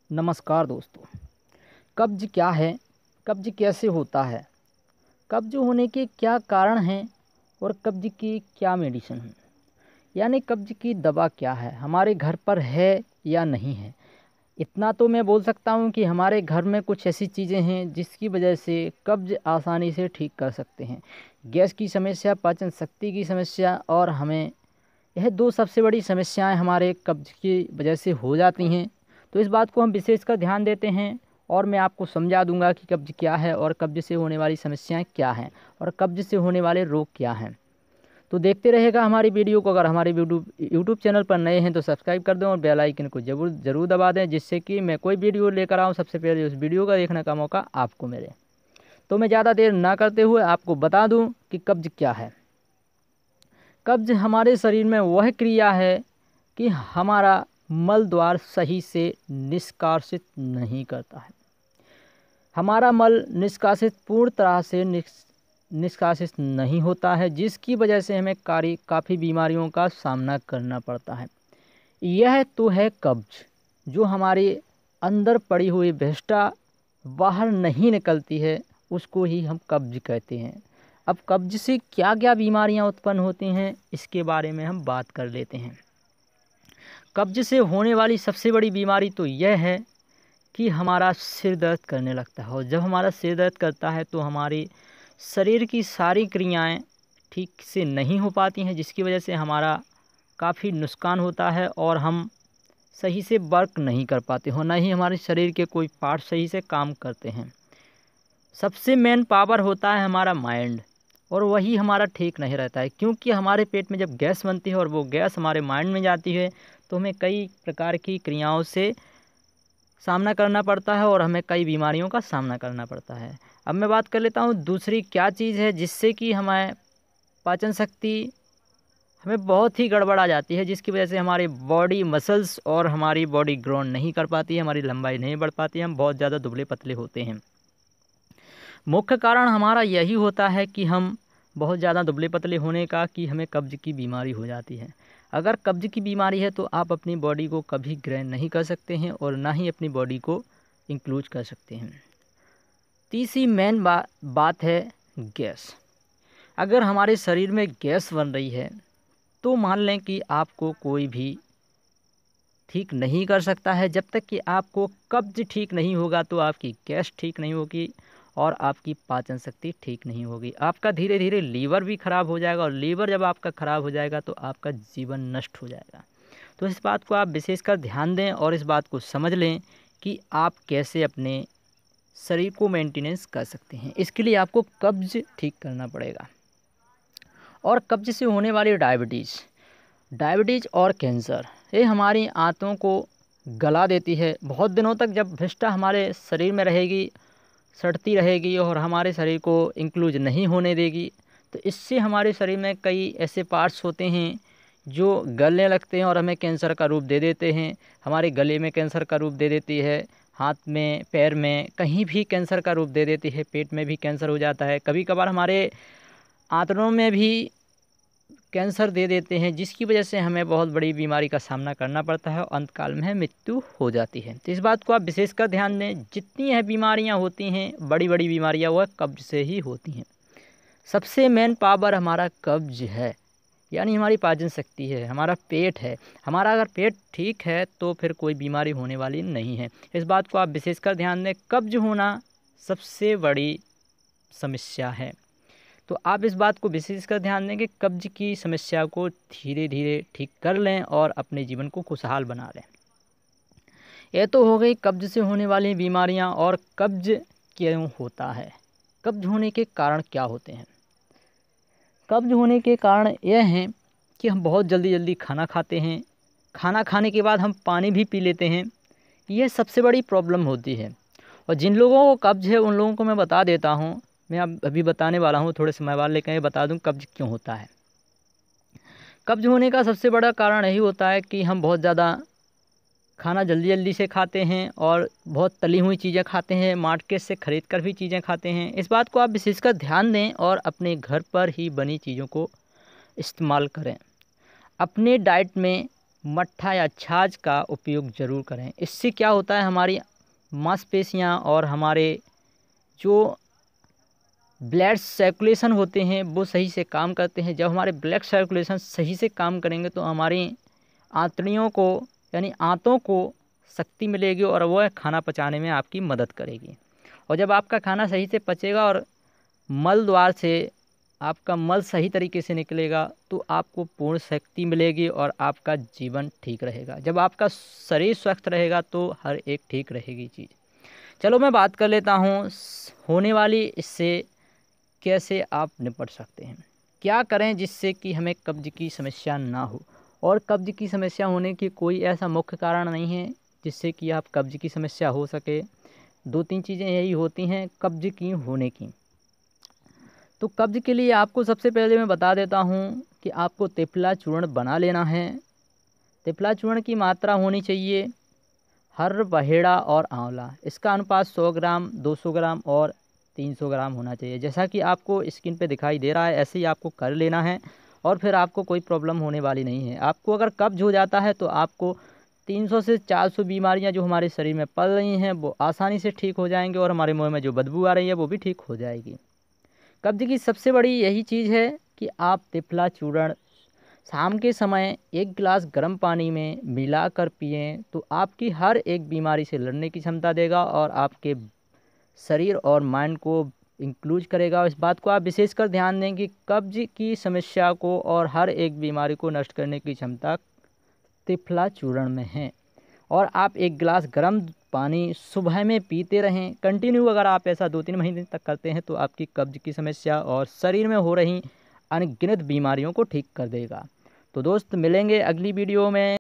नमस्कार दोस्तों। कब्ज क्या है? कब्ज कैसे होता है? कब्ज होने के क्या कारण हैं और कब्ज की क्या मेडिसिन है? यानी कब्ज की दवा क्या है, हमारे घर पर है या नहीं है? इतना तो मैं बोल सकता हूँ कि हमारे घर में कुछ ऐसी चीज़ें हैं जिसकी वजह से कब्ज आसानी से ठीक कर सकते हैं। गैस की समस्या, पाचन शक्ति की समस्या और हमें यह दो सबसे बड़ी समस्याएं हमारे कब्ज की वजह से हो जाती हैं। तो इस बात को हम विशेषकर ध्यान देते हैं और मैं आपको समझा दूंगा कि कब्ज क्या है और कब्ज से होने वाली समस्याएं क्या हैं और कब्ज से होने वाले रोग क्या हैं। तो देखते रहेगा हमारी वीडियो को। अगर हमारे यूट्यूब चैनल पर नए हैं तो सब्सक्राइब कर दें और बेल आइकन को ज़रूर दबा दें, जिससे कि मैं कोई वीडियो लेकर आऊँ सबसे पहले उस वीडियो का देखने का मौका आपको मिले। तो मैं ज़्यादा देर ना करते हुए आपको बता दूँ कि कब्ज क्या है। कब्ज हमारे शरीर में वह क्रिया है कि हमारा मल द्वार सही से निष्कासित नहीं करता है। हमारा मल निष्कासित पूर्ण तरह से निष्कासित नहीं होता है, जिसकी वजह से हमें काफ़ी बीमारियों का सामना करना पड़ता है। यह तो है कब्ज, जो हमारे अंदर पड़ी हुई विष्ठा बाहर नहीं निकलती है, उसको ही हम कब्ज कहते हैं। अब कब्ज से क्या क्या बीमारियां उत्पन्न होती हैं, इसके बारे में हम बात कर लेते हैं। कब्ज से होने वाली सबसे बड़ी बीमारी तो यह है कि हमारा सिर दर्द करने लगता है, और जब हमारा सिर दर्द करता है तो हमारे शरीर की सारी क्रियाएं ठीक से नहीं हो पाती हैं, जिसकी वजह से हमारा काफ़ी नुकसान होता है और हम सही से वर्क नहीं कर पाते हो, ना ही हमारे शरीर के कोई पार्ट सही से काम करते हैं। सबसे मेन पावर होता है हमारा माइंड, और वही हमारा ठीक नहीं रहता है, क्योंकि हमारे पेट में जब गैस बनती है और वो गैस हमारे माइंड में जाती है तो हमें कई प्रकार की क्रियाओं से सामना करना पड़ता है और हमें कई बीमारियों का सामना करना पड़ता है। अब मैं बात कर लेता हूँ दूसरी क्या चीज़ है जिससे कि हमें पाचन शक्ति हमें बहुत ही गड़बड़ा जाती है, जिसकी वजह से हमारी बॉडी मसल्स और हमारी बॉडी ग्रोन नहीं कर पाती है, हमारी लंबाई नहीं बढ़ पाती है, हम बहुत ज़्यादा दुबले पतले होते हैं। मुख्य कारण हमारा यही होता है कि हम बहुत ज़्यादा दुबले पतले होने का, कि हमें कब्ज की बीमारी हो जाती है। अगर कब्ज की बीमारी है तो आप अपनी बॉडी को कभी ग्रेन नहीं कर सकते हैं और ना ही अपनी बॉडी को इंक्लूड कर सकते हैं। तीसरी मेन बात है गैस। अगर हमारे शरीर में गैस बन रही है तो मान लें कि आपको कोई भी ठीक नहीं कर सकता है। जब तक कि आपको कब्ज ठीक नहीं होगा तो आपकी गैस ठीक नहीं होगी और आपकी पाचन शक्ति ठीक नहीं होगी। आपका धीरे धीरे लीवर भी ख़राब हो जाएगा, और लीवर जब आपका ख़राब हो जाएगा तो आपका जीवन नष्ट हो जाएगा। तो इस बात को आप विशेषकर ध्यान दें और इस बात को समझ लें कि आप कैसे अपने शरीर को मेंटेनेंस कर सकते हैं। इसके लिए आपको कब्ज ठीक करना पड़ेगा। और कब्ज से होने वाली डायबिटीज़ और कैंसर, ये हमारी आंतों को गला देती है। बहुत दिनों तक जब विष्ठा हमारे शरीर में रहेगी, सड़ती रहेगी और हमारे शरीर को इंक्लूज नहीं होने देगी, तो इससे हमारे शरीर में कई ऐसे पार्ट्स होते हैं जो गलने लगते हैं और हमें कैंसर का रूप दे देते हैं। हमारे गले में कैंसर का रूप दे देती है, हाथ में, पैर में, कहीं भी कैंसर का रूप दे देती है, पेट में भी कैंसर हो जाता है, कभी कभार हमारे आंतड़ों में भी कैंसर दे देते हैं, जिसकी वजह से हमें बहुत बड़ी बीमारी का सामना करना पड़ता है और अंतकाल में मृत्यु हो जाती है। तो इस बात को आप विशेषकर ध्यान दें। जितनी यह बीमारियां होती हैं, बड़ी बड़ी बीमारियां, वह कब्ज से ही होती हैं। सबसे मेन पावर हमारा कब्ज है, यानी हमारी पाचन शक्ति है, हमारा पेट है। हमारा अगर पेट ठीक है तो फिर कोई बीमारी होने वाली नहीं है। इस बात को आप विशेषकर ध्यान दें। कब्ज होना सबसे बड़ी समस्या है, तो आप इस बात को विशेषकर ध्यान दें कि कब्ज की समस्या को धीरे धीरे ठीक कर लें और अपने जीवन को खुशहाल बना लें। यह तो हो गई कब्ज से होने वाली बीमारियां। और कब्ज क्यों होता है, कब्ज होने के कारण क्या होते हैं? कब्ज होने के कारण यह हैं कि हम बहुत जल्दी खाना खाते हैं, खाना खाने के बाद हम पानी भी पी लेते हैं। यह सबसे बड़ी प्रॉब्लम होती है। और जिन लोगों को कब्ज है उन लोगों को मैं बता देता हूँ, मैं अब अभी बताने वाला हूँ थोड़े समय बाद, लेकिन ये बता दूँ कब्ज क्यों होता है। कब्ज होने का सबसे बड़ा कारण यही होता है कि हम बहुत ज़्यादा खाना जल्दी से खाते हैं और बहुत तली हुई चीज़ें खाते हैं, मार्केट से ख़रीद कर भी चीज़ें खाते हैं। इस बात को आप विशेषकर ध्यान दें और अपने घर पर ही बनी चीज़ों को इस्तेमाल करें। अपने डाइट में मट्ठा या छाछ का उपयोग ज़रूर करें। इससे क्या होता है, हमारी मांसपेशियां और हमारे जो ब्लड सर्कुलेशन होते हैं वो सही से काम करते हैं। जब हमारे ब्लड सर्कुलेशन सही से काम करेंगे तो हमारी आंतड़ियों को यानी आंतों को शक्ति मिलेगी और वह खाना पचाने में आपकी मदद करेगी। और जब आपका खाना सही से पचेगा और मल द्वार से आपका मल सही तरीके से निकलेगा तो आपको पूर्ण शक्ति मिलेगी और आपका जीवन ठीक रहेगा। जब आपका शरीर स्वस्थ रहेगा तो हर एक ठीक रहेगी चीज़। चलो मैं बात कर लेता हूँ होने वाली इससे कैसे आप निपट सकते हैं। क्या करें जिससे कि हमें कब्ज की समस्या ना हो। और कब्ज की समस्या होने की कोई ऐसा मुख्य कारण नहीं है जिससे कि आप कब्ज की समस्या हो सके। 2-3 चीज़ें यही होती हैं कब्ज की होने की। तो कब्ज के लिए आपको सबसे पहले मैं बता देता हूँ कि आपको त्रिफला चूर्ण बना लेना है। त्रिफला चूर्ण की मात्रा होनी चाहिए हर बहेड़ा और आंवला, इसका अनुपात 100 ग्राम, 200 ग्राम और 300 ग्राम होना चाहिए। जैसा कि आपको स्क्रीन पे दिखाई दे रहा है ऐसे ही आपको कर लेना है और फिर आपको कोई प्रॉब्लम होने वाली नहीं है। आपको अगर कब्ज हो जाता है तो आपको 300 से 400 बीमारियां जो हमारे शरीर में पल रही हैं वो आसानी से ठीक हो जाएंगे और हमारे मुंह में जो बदबू आ रही है वो भी ठीक हो जाएगी। कब्ज की सबसे बड़ी यही चीज़ है कि आप त्रिफला चूर्ण शाम के समय 1 गिलास गर्म पानी में मिलाकर पिएं तो आपकी हर एक बीमारी से लड़ने की क्षमता देगा और आपके शरीर और माइंड को इंक्लूड करेगा। इस बात को आप विशेषकर ध्यान दें कि कब्ज की समस्या को और हर एक बीमारी को नष्ट करने की क्षमता त्रिफला चूर्ण में है। और आप 1 गिलास गर्म पानी सुबह में पीते रहें कंटिन्यू। अगर आप ऐसा 2-3 महीने तक करते हैं तो आपकी कब्ज की समस्या और शरीर में हो रही अनगिनत बीमारियों को ठीक कर देगा। तो दोस्त मिलेंगे अगली वीडियो में।